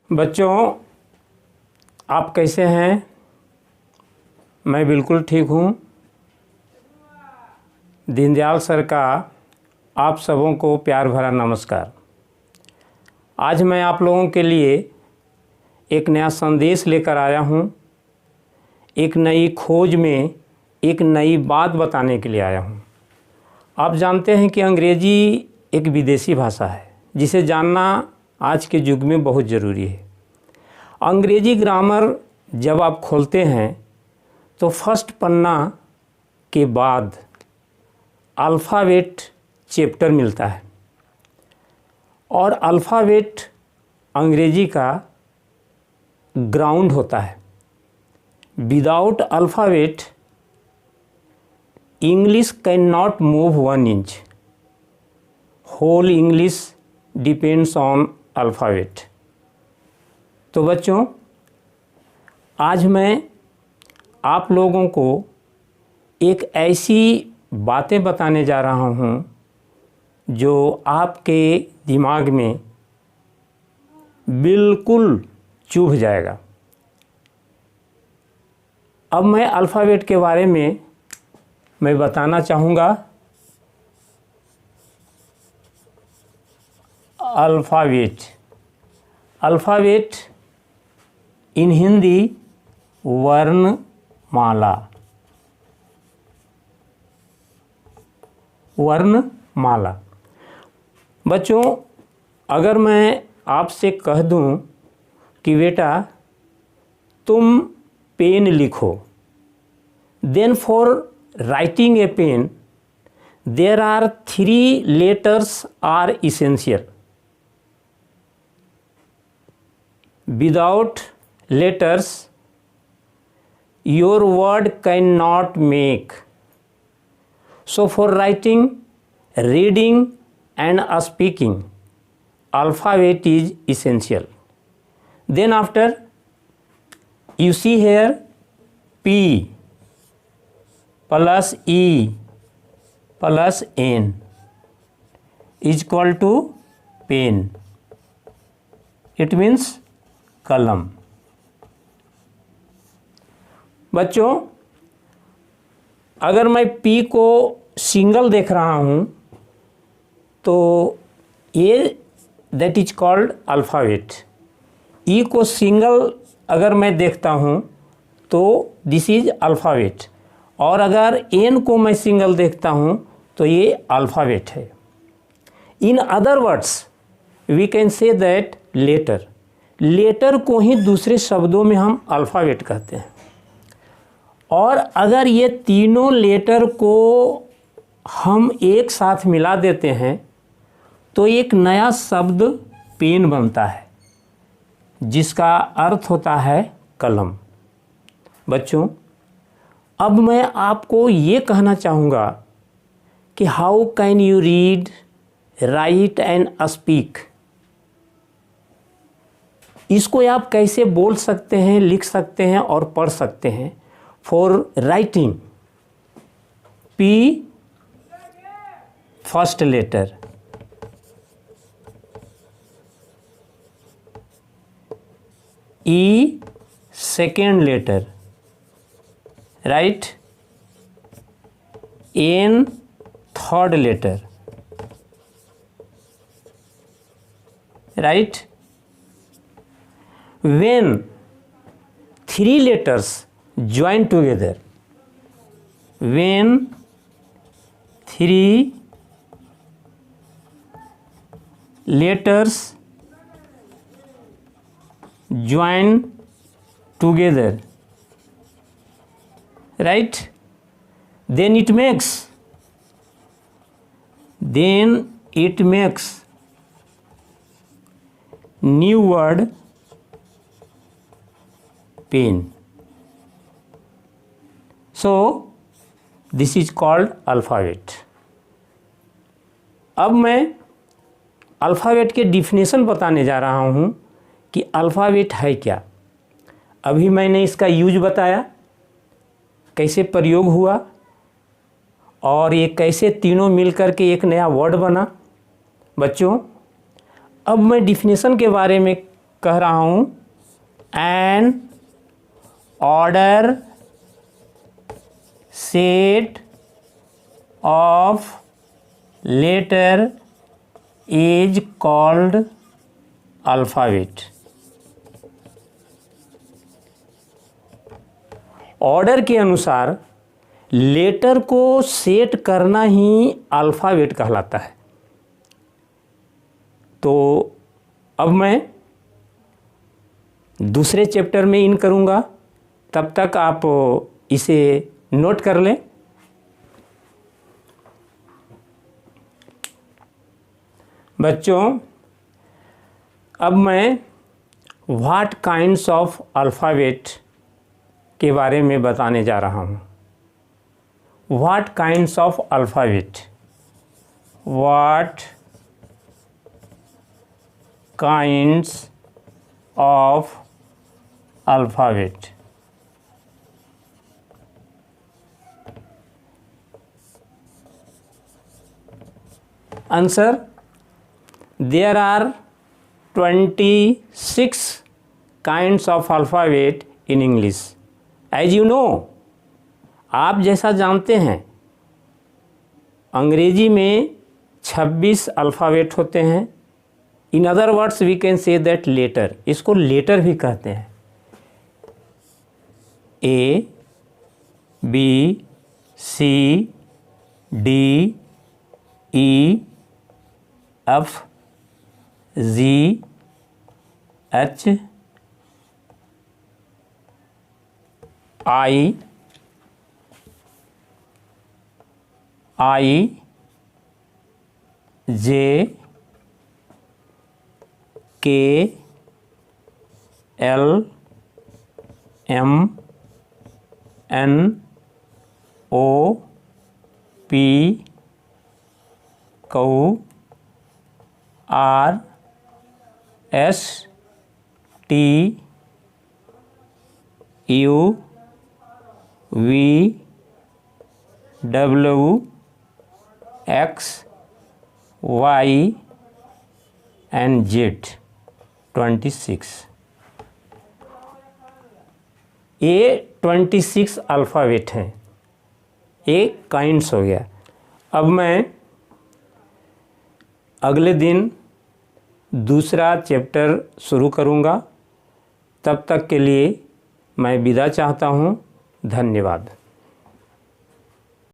बच्चों, आप कैसे हैं? मैं बिल्कुल ठीक हूँ। दीनदयाल सर का आप सबों को प्यार भरा नमस्कार। आज मैं आप लोगों के लिए एक नया संदेश लेकर आया हूँ। एक नई खोज में एक नई बात बताने के लिए आया हूँ। आप जानते हैं कि अंग्रेज़ी एक विदेशी भाषा है जिसे जानना आज के युग में बहुत ज़रूरी है। अंग्रेज़ी ग्रामर जब आप खोलते हैं तो फर्स्ट पन्ना के बाद अल्फ़ाबेट चैप्टर मिलता है और अल्फ़ाबेट अंग्रेज़ी का ग्राउंड होता है। Without alphabet English can not move 1 inch. Whole English depends on alphabet. तो बच्चों, आज मैं आप लोगों को एक ऐसी बातें बताने जा रहा हूँ जो आपके दिमाग में बिल्कुल चुभ जाएगा। अब मैं अल्फ़ाबेट के बारे में मैं बताना चाहूँगा। अल्फ़ाबेट इन हिंदी वर्णमाला। वर्णमाला। बच्चों, अगर मैं आपसे कह दूं कि बेटा तुम पेन लिखो, then for writing a pen there are 3 letters are essential. Without letters, your word cannot make. So for writing, reading and speaking, alphabet is essential. Then after, you see here P plus E plus N is equal to pen. It means कलम। बच्चों, अगर मैं P को single देख रहा हूँ तो ये that is called alphabet. E को सिंगल अगर मैं देखता हूँ तो दिस इज अल्फ़ाबेट, और अगर N को मैं सिंगल देखता हूँ तो ये अल्फ़ाबेट है। In other words we can say that letter को ही दूसरे शब्दों में हम अल्फ़ाबेट कहते हैं। और अगर ये तीनों लेटर को हम एक साथ मिला देते हैं तो एक नया शब्द पेन बनता है जिसका अर्थ होता है कलम। बच्चों, अब मैं आपको ये कहना चाहूँगा कि how can you read, right and speak. इसको आप कैसे बोल सकते हैं, लिख सकते हैं और पढ़ सकते हैं। For writing, P first letter, E second letter, right, N third letter, right. When 3 letters join together, when 3 letters join together, right, then it makes new word pen. So this is called alphabet. अब मैं alphabet के definition बताने जा रहा हूँ कि alphabet है क्या। अभी मैंने इसका यूज बताया, कैसे प्रयोग हुआ और ये कैसे तीनों मिलकर के एक नया वर्ड बना। बच्चों, अब मैं डिफिनेशन के बारे में कह रहा हूँ an order set of letter is called alphabet. Order के अनुसार लेटर को सेट करना ही अल्फ़ाबेट कहलाता है। तो अब मैं दूसरे चैप्टर में इन करूँगा, तब तक आप इसे नोट कर लें। बच्चों, अब मैं व्हाट काइंड्स ऑफ अल्फ़ाबेट के बारे में बताने जा रहा हूँ। What kinds of alphabet, what kinds of alphabet. Answer, there are 26 kinds of alphabet in English. As you know, आप जैसा जानते हैं अंग्रेजी में 26 अल्फ़ाबेट होते हैं। In other words we can say that letter, इसको लेटर भी कहते हैं। A, B, C, D, E, F, G, H, I, J, K, L, M, N, O, P, Q, R, S, T, U, V, W, X, Y and Z. 26। ये 26 alphabet हैं। एक kinds हो गया। अब मैं अगले दिन दूसरा चैप्टर शुरू करूँगा। तब तक के लिए मैं विदा चाहता हूँ। धन्यवाद।